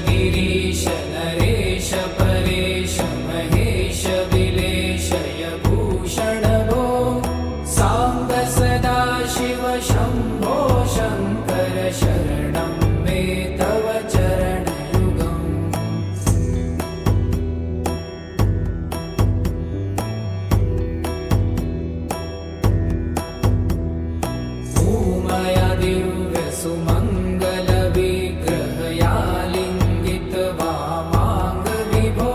गिरीश नरेश परेश महेश विलेशय भूषण भो साम्ब सदा शिव शम्भो शङ्कर शरणं मे तव चरणयुगम् भूमया दिव्य सुमङ्गल विग्रहया लिङ्गित वामाङ्ग विभो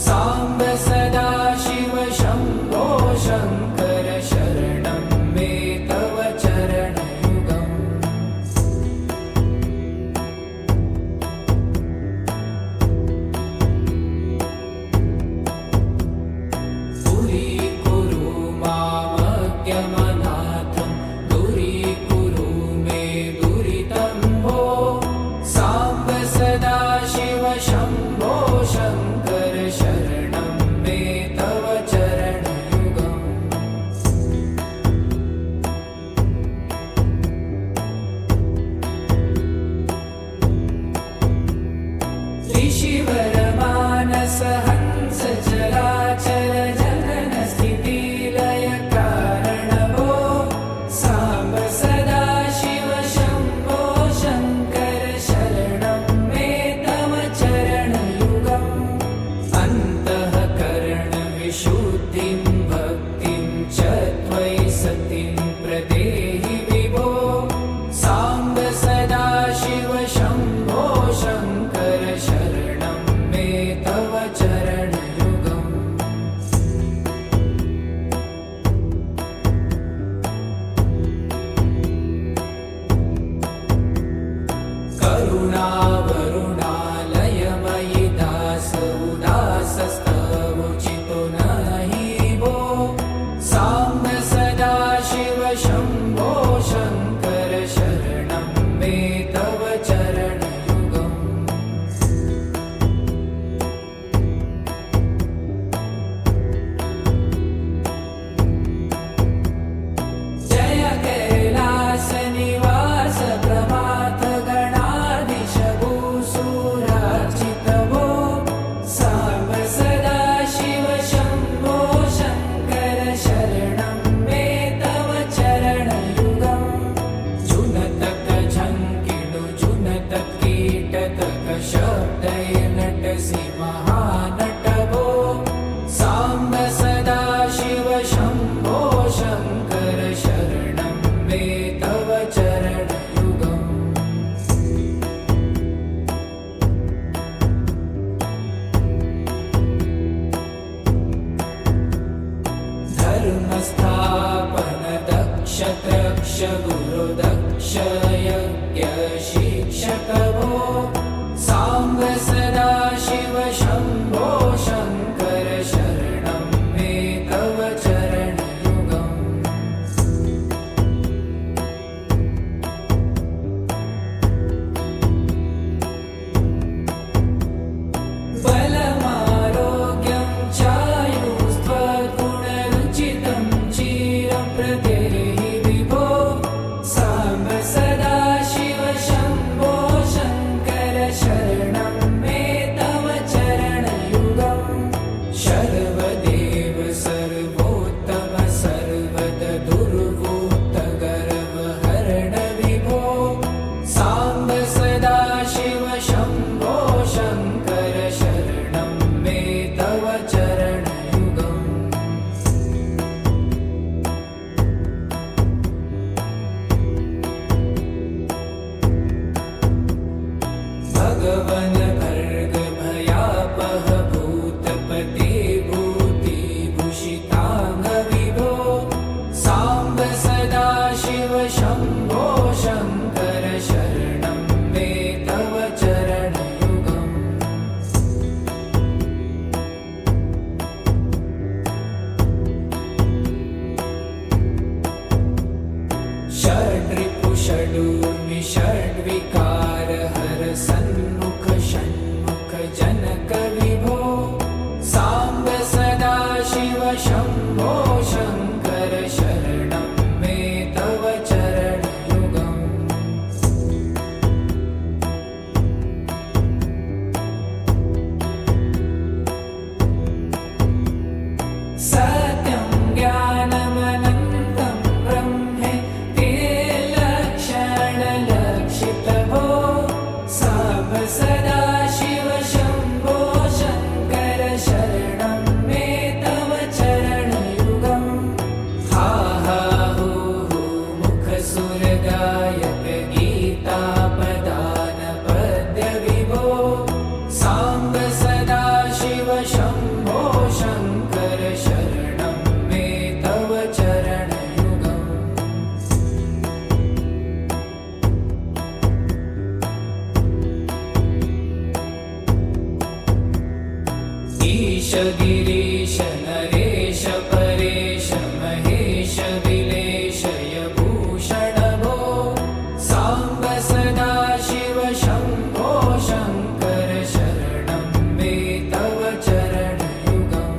साम्ब सदा शिव शम्भो शङ्कर शरणं मे तव चरणयुगम् दूरीकुरु मामज्ञमनाथं दूरीकुरु मे दुरितं भो साम्ब सदा शिव शम्भो शङ्कर शरणं मे तव चरणयुगम् ऋषिवर मानस हंस चराचर जनन स्थिति लय कारण भो साम्ब सदा शिव शम्भो शङ्कर शरणं मे तव चरणयुगम् अन्तःकरण विशुद्धिं भक्तिं च त्वयि सतिं प्रदेहि विभो साम्ब सदा शिव शम्भो शङ्कर शरणं मे तव चरणयुगम् करुणावरुणालयमयि दास उदासस्तवोचितो नहि भो साम्ब सदा शिव शम्भो शङ्कर शरणं मे तव चरणयुगम् जय कैलास निवास प्रमाथ गणाधीश भूसुरार्चित भो साम्ब सदा शिव शम्भो शङ्कर शरणं मे तव चरणयुगम् जुनतक झङ्किणु जुनतक कीटतक शब्दैर्नटसि महानट भो साम्ब सदा शिव शम्भो शङ्कर शरणं मे तव चरणयुगम् धर्मस्थापन दक्ष त्रक्ष गुरु दक्ष यज्ञ शिक्षक भो साम्ब सदा शिव शम्भो शङ्कर शरणं मे तव चरणयुगम् बलमारोग्यं चायुस्त्वगुणरुचितं चिरं प्रदेहि विभो साम्ब सदा शिव शम्भो शङ्कर शरणं मे तव चरणयुगम् शर्वदेव सर्वोत्तम सर्वद दुर्वूत गर्वहरण विभो साम्ब सदा शिव शम्भो शङ्कर शरणं मे तव चरणयुगम् भगवन् भर्ग भयापह भूतपते भूतिभूषिताङ्ग विभो साम्ब सदा शिव शम्भो शङ्कर शरणं मे तव चरणयुगम् षड्रिपु षडूर्मि षड्विकार हर सन्मुख षण्मुख जनक विभो साम्ब सदा शिव शम्भो शङ्कर शरणं मे तव चरणयुगम् सत्यं ज्ञानमनन्तं ब्रह्मेति लक्षणलक्षितभो साम्ब सदाशिव शम्भो शङ्कर शरणं मे तव चरणयुगम् हा हा हू हू मुखसुरगायक गीतापदान पद्यविभो साम्ब सदाशिव शम्भो शङ्कर शरणं मे तव चरणयुगम् ईश गिरीश नरेश परेश महेश विलेशय भूषण भो साम्ब सदाशिव शम्भो शङ्कर शरणं मे तव चरणयुगम्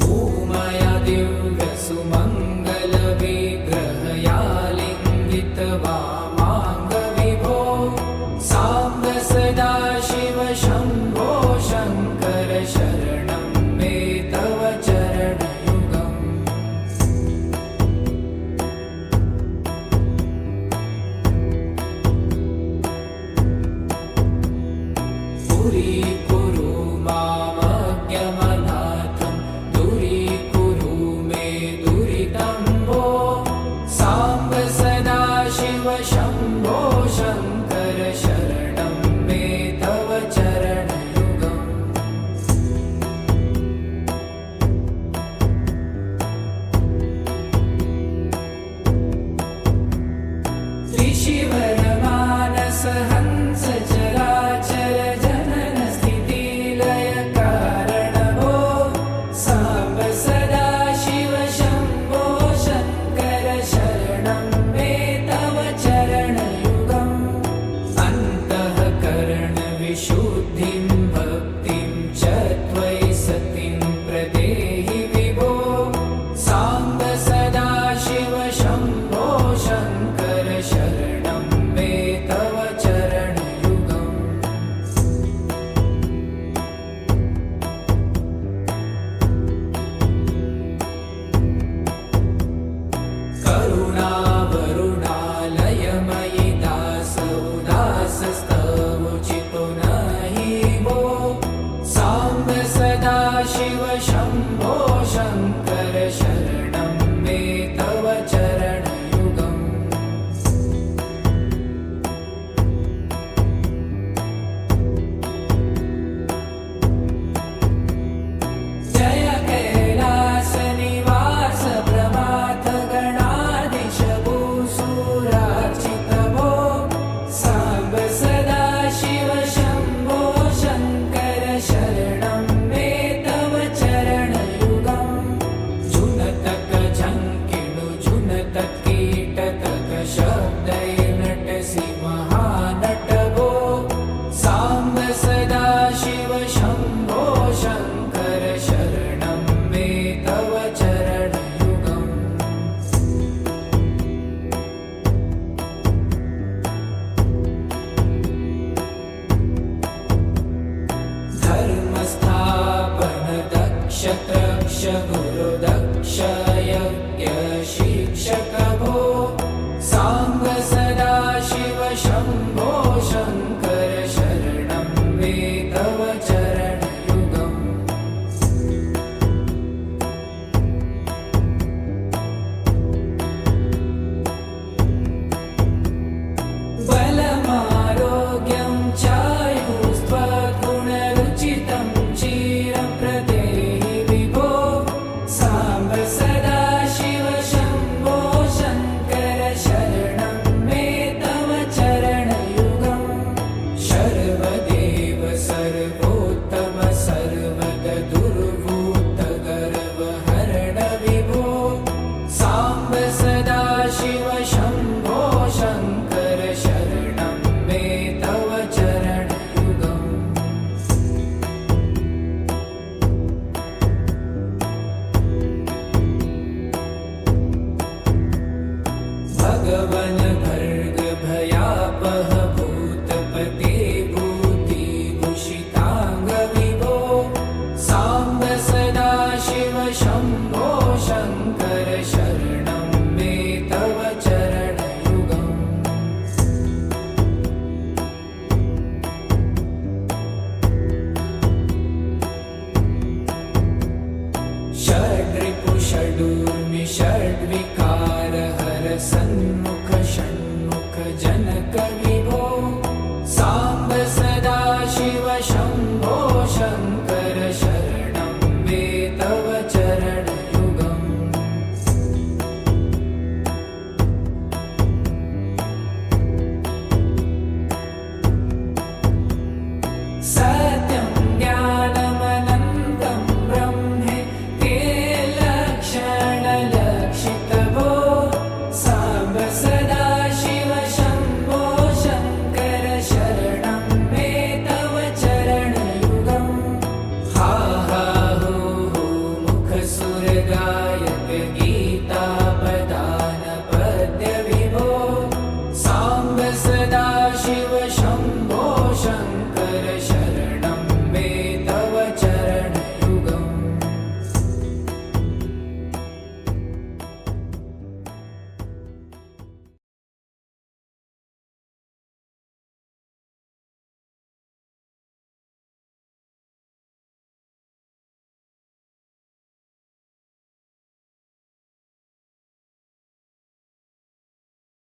उमया दिव्यसुमङ्गलविग्रहया लिङ्गितवामाङ्गविभो साम्ब सदाशिव शम्भो शङ्कर शरणं मे तव चरणयुगम् पुरीकुरु मामज्ञमनाथं दूरीकुरु मे दुरितं भो साम्ब सदाशिव शम्भो शङ्कर शरणं मे तव चरणयुगम् त्रिशिवरमानस हंस चराचर जनन स्थितिलय कारणभो साम्ब सदाशिव शम्भो शङ्कर शरणं मे तव चरणयुगम् अन्तःकरणविशुद्धिं भक्तिं च त्वयि सतिं प्रदेहि विभो साम्ब सदाशिव शम्भो शङ्कर शरणं मे तव चरणयुगम् करुणावरुणालयमयि दासोदासस्तवोचितो नहि भो साम्ब सदाशिव शम्भो शङ्कर शरणं मे तव चरणयुगम् जय कैलासनिवास प्रभात गणाधीश भूसुरार्चित भो साम्ब सदाशिव शम्भो शङ्कर शरणं मे तव चरणयुगम् झुनतक झङ्किणु झुनतक कीटतक शब्दैर्नटसि महानट भो साम्ब सदाशिव शम्भो शङ्कर शरणं मे तव चरणयुगम् धर्मस्थापन दक्ष त्रक्ष गुरुदक्ष यज्ञ शिक्षक भो साम्ब सदाशिव शम्भो शङ्कर शरणं मे तव चरणयुगम् बलमारोग्यं चायुस्त्वगुणरुचितं चिरं प्रदेहि विभो साम्ब सदाशिव शम्भो शङ्कर शरणं मे तव चरणयुगम् भयापह भूतपते भूतिभूषिताङ्ग विभो साम्ब सदाशिव शम्भो शङ्कर शरणं मे तव चरणयुगम् षड्रिपु षडूर्मि षड्विकार हर सन्मुख